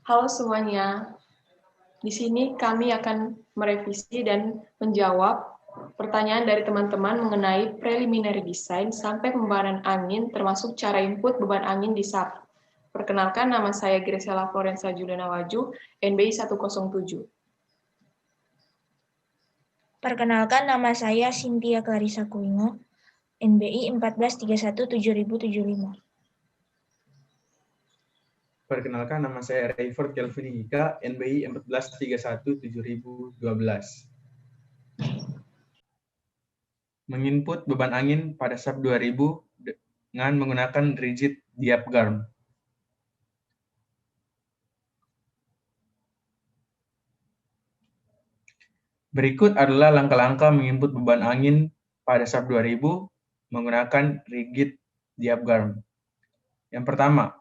Halo semuanya, di sini kami akan merevisi dan menjawab pertanyaan dari teman-teman mengenai preliminary design sampai pembaharan angin termasuk cara input beban angin di SAP. Perkenalkan, nama saya Graciela Florenza Juliana Waju, NBI 107. Perkenalkan, nama saya Cynthia Clarissa Kuingo, NBI 14317075. Perkenalkan, nama saya Rayford Kelvin Ika, NBI 14317012. Menginput beban angin pada SAP 2000 dengan menggunakan rigid diaphragm. Berikut adalah langkah-langkah menginput beban angin pada SAP 2000 menggunakan rigid diaphragm. Yang pertama,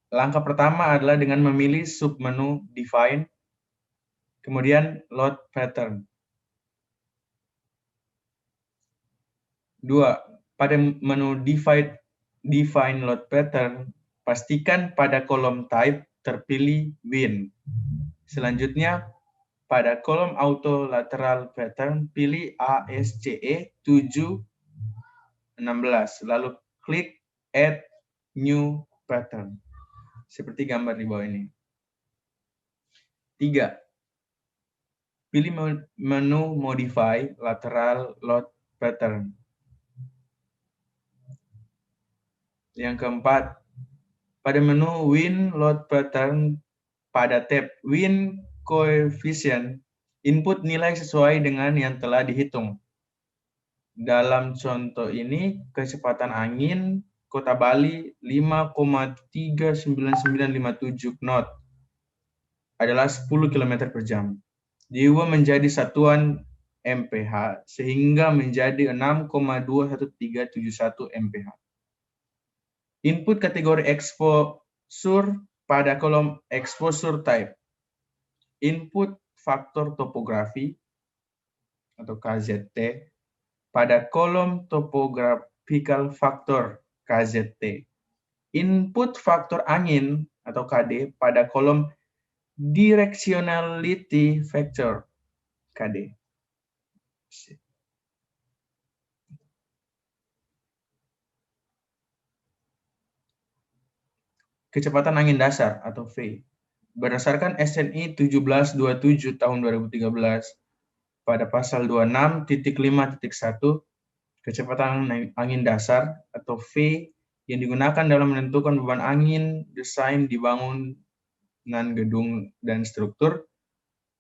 langkah pertama adalah dengan memilih submenu define, kemudian load pattern. 2. Pada menu define load pattern, pastikan pada kolom type terpilih wind. Selanjutnya, pada kolom auto lateral pattern, pilih ASCE 716, lalu klik add new pattern. Seperti gambar di bawah ini. 3. Pilih menu modify lateral load pattern. Yang keempat, pada menu wind load pattern, pada tab wind coefficient, input nilai sesuai dengan yang telah dihitung. Dalam contoh ini, kecepatan angin Kota Bali 5,39957 knot adalah 10 km per jam. Diubah menjadi satuan mph sehingga menjadi 6,21371 mph. Input kategori exposure pada kolom exposure type. Input faktor topografi atau KZT pada kolom topographical factor KZT. Input faktor angin atau KD pada kolom directionality factor KD. Kecepatan angin dasar atau V. Berdasarkan SNI 1727 tahun 2013 pada pasal 26.5.1, kecepatan angin dasar atau V yang digunakan dalam menentukan beban angin desain dibangunan gedung dan struktur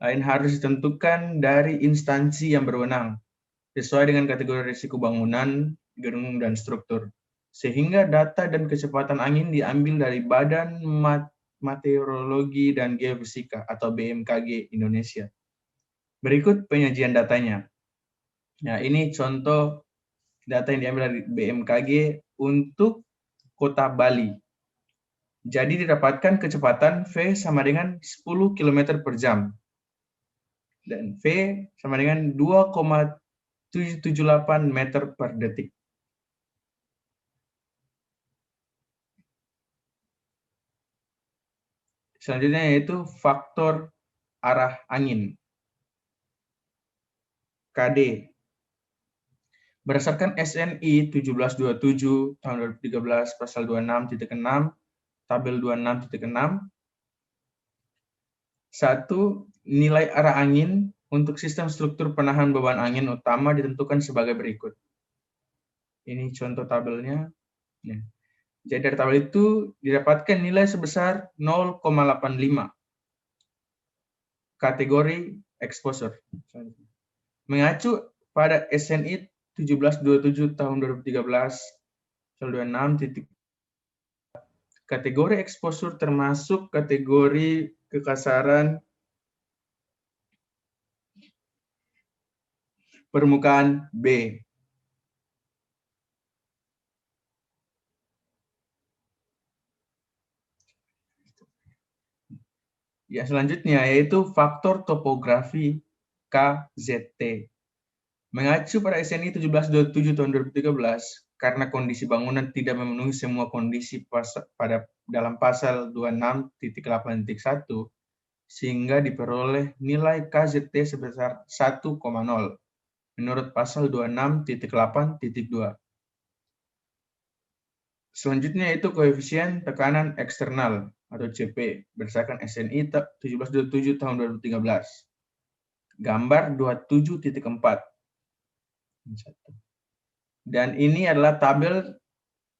lain harus ditentukan dari instansi yang berwenang sesuai dengan kategori risiko bangunan, gedung, dan struktur. Sehingga data dan kecepatan angin diambil dari Badan Meteorologi dan Geofisika atau BMKG Indonesia. Berikut penyajian datanya. Nah, ini contoh data yang diambil dari BMKG untuk Kota Bali. Jadi didapatkan kecepatan V sama dengan 10 km per jam. Dan V sama dengan 2,778 meter per detik. Selanjutnya yaitu faktor arah angin. KD. Berdasarkan SNI 1727 tahun 2013 pasal 26.6 tabel 26.6, 1. Nilai arah angin untuk sistem struktur penahan beban angin utama ditentukan sebagai berikut. Ini contoh tabelnya. Jadi dari tabel itu didapatkan nilai sebesar 0,85. Kategori exposure. Mengacu pada SNI 1727 tahun 2013 pasal 26. Kategori exposure termasuk kategori kekasaran permukaan B. Ya, selanjutnya yaitu faktor topografi KZT. Mengacu pada SNI 1727 tahun 2013, karena kondisi bangunan tidak memenuhi semua kondisi dalam pasal 26.8.1, sehingga diperoleh nilai KZT sebesar 1,0 menurut pasal 26.8.2. Selanjutnya yaitu koefisien tekanan eksternal atau CP berdasarkan SNI 1727 tahun 2013. Gambar 27.4. Dan ini adalah tabel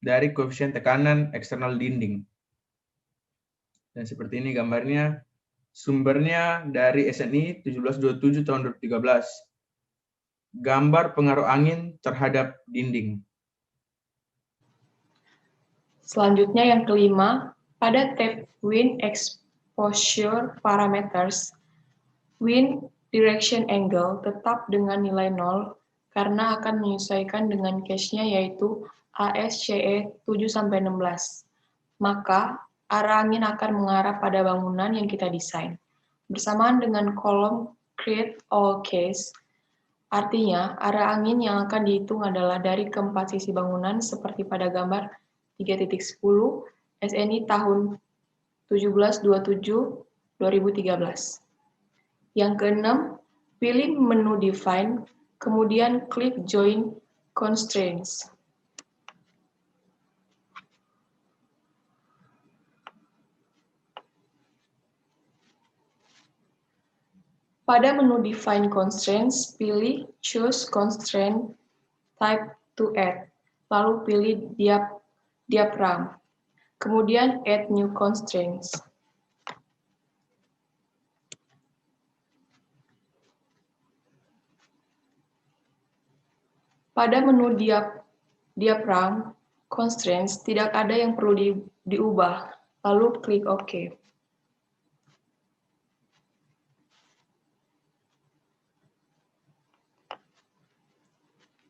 dari koefisien tekanan eksternal dinding. Dan seperti ini gambarnya. Sumbernya dari SNI 1727 tahun 2013. Gambar pengaruh angin terhadap dinding. Selanjutnya yang kelima, pada tab wind exposure parameters, wind direction angle tetap dengan nilai 0 karena akan menyesuaikan dengan case-nya yaitu ASCE 7-16. Maka arah angin akan mengarah pada bangunan yang kita desain. Bersamaan dengan kolom create all case, artinya arah angin yang akan dihitung adalah dari keempat sisi bangunan seperti pada gambar 3.10 SNI tahun 1727-2013. Yang keenam, pilih menu Define, kemudian klik Join Constraints. Pada menu Define Constraints, pilih Choose Constraint Type to Add, lalu pilih Diaphragm. Kemudian Add New Constraints. Pada menu Diaphragm Constraints, tidak ada yang perlu diubah, lalu klik OK.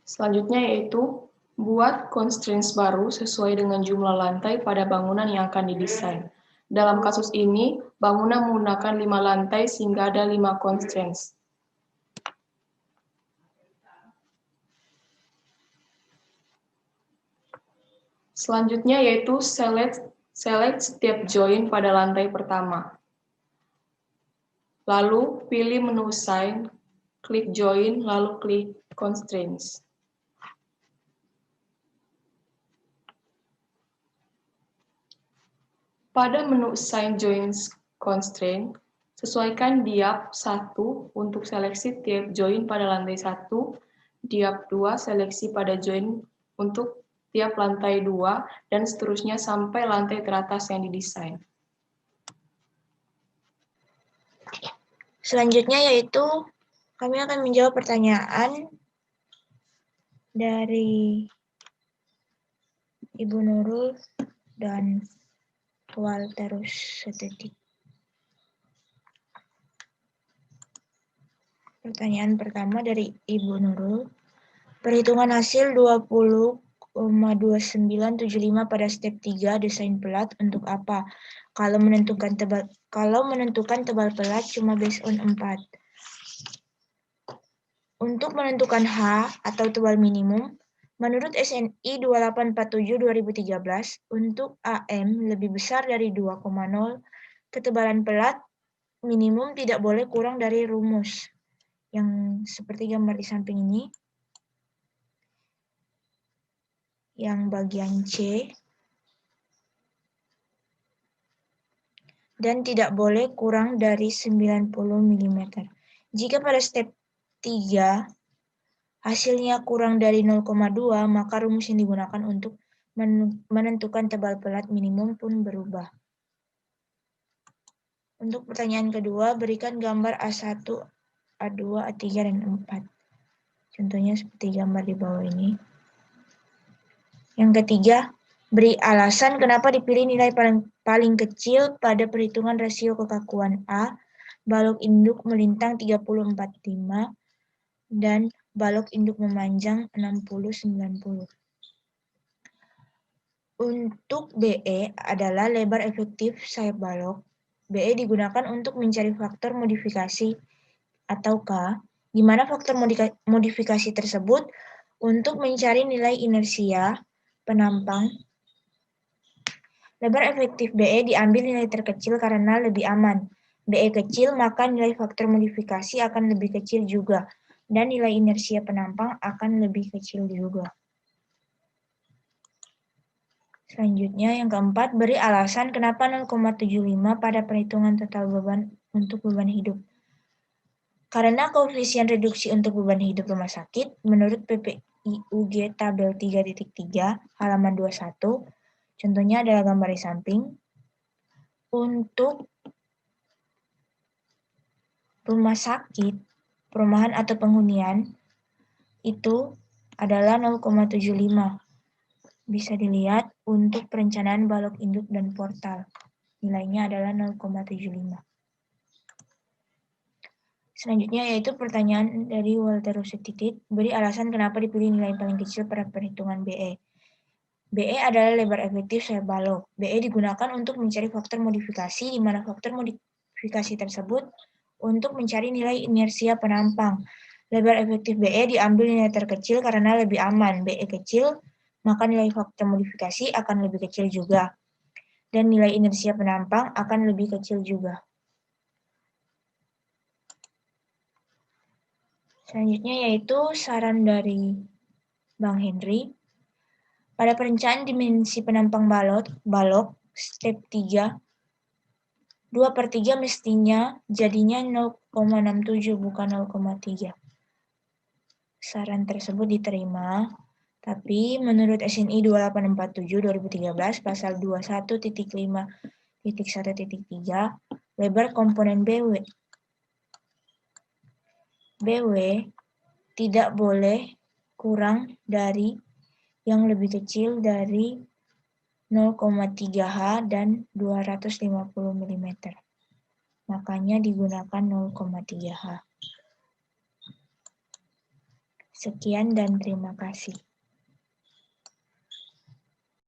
Selanjutnya yaitu buat constraints baru sesuai dengan jumlah lantai pada bangunan yang akan didesain. Dalam kasus ini, bangunan menggunakan 5 lantai sehingga ada 5 constraints. Selanjutnya yaitu select step join pada lantai pertama. Lalu pilih menu Assign, klik Join, lalu klik Constraints. Pada menu Assign Joins Constraint, sesuaikan diap 1 untuk seleksi tiap join pada lantai 1, diap 2 seleksi pada join untuk tiap lantai 2, dan seterusnya sampai lantai teratas yang didesain. Selanjutnya yaitu kami akan menjawab pertanyaan dari Ibu Nurul dan Walterus Setetik. Pertanyaan pertama dari Ibu Nurul. Perhitungan hasil 20,2975 pada step 3 desain pelat untuk apa? Kalau menentukan tebal pelat cuma based on 4. Untuk menentukan H atau tebal minimum, menurut SNI 2847-2013, untuk AM lebih besar dari 2,0, ketebalan pelat minimum tidak boleh kurang dari rumus yang seperti gambar di samping ini. Yang bagian C. Dan tidak boleh kurang dari 90 mm. Jika pada step 3 hasilnya kurang dari 0,2, maka rumus yang digunakan untuk menentukan tebal pelat minimum pun berubah. Untuk pertanyaan kedua, berikan gambar A1, A2, A3, dan 4. Contohnya seperti gambar di bawah ini. Yang ketiga, beri alasan kenapa dipilih nilai paling kecil pada perhitungan rasio kekakuan A, balok induk melintang 30-45, dan balok induk memanjang 60-90. Untuk BE adalah lebar efektif sayap balok. BE digunakan untuk mencari faktor modifikasi atau K di mana faktor modifikasi tersebut untuk mencari nilai inersia penampang. Lebar efektif BE diambil nilai terkecil karena lebih aman. BE kecil, maka nilai faktor modifikasi akan lebih kecil juga, dan nilai inersia penampang akan lebih kecil juga. Selanjutnya, yang keempat, beri alasan kenapa 0,75 pada perhitungan total beban untuk beban hidup. Karena koefisien reduksi untuk beban hidup rumah sakit, menurut PPIUG tabel 3.3, halaman 21, contohnya adalah gambar di samping, untuk rumah sakit, perumahan atau penghunian, itu adalah 0,75. Bisa dilihat untuk perencanaan balok induk dan portal. Nilainya adalah 0,75. Selanjutnya yaitu pertanyaan dari Walter Rusetitit. Beri alasan kenapa dipilih nilai paling kecil pada perhitungan BE. BE adalah lebar efektif sayap balok. BE digunakan untuk mencari faktor modifikasi, di mana faktor modifikasi tersebut untuk mencari nilai inersia penampang. Lebar efektif BE diambil nilai terkecil karena lebih aman. BE kecil, maka nilai faktor modifikasi akan lebih kecil juga. Dan nilai inersia penampang akan lebih kecil juga. Selanjutnya yaitu saran dari Bang Henry. Pada perencanaan dimensi penampang balok, step 3, 2/3 mestinya jadinya 0,67 bukan 0,3. Saran tersebut diterima, tapi menurut SNI 2847/2013 pasal 21.5.1.3 lebar komponen BW tidak boleh kurang dari yang lebih kecil dari 0,3H dan 250 mm. Makanya digunakan 0,3H. Sekian dan terima kasih.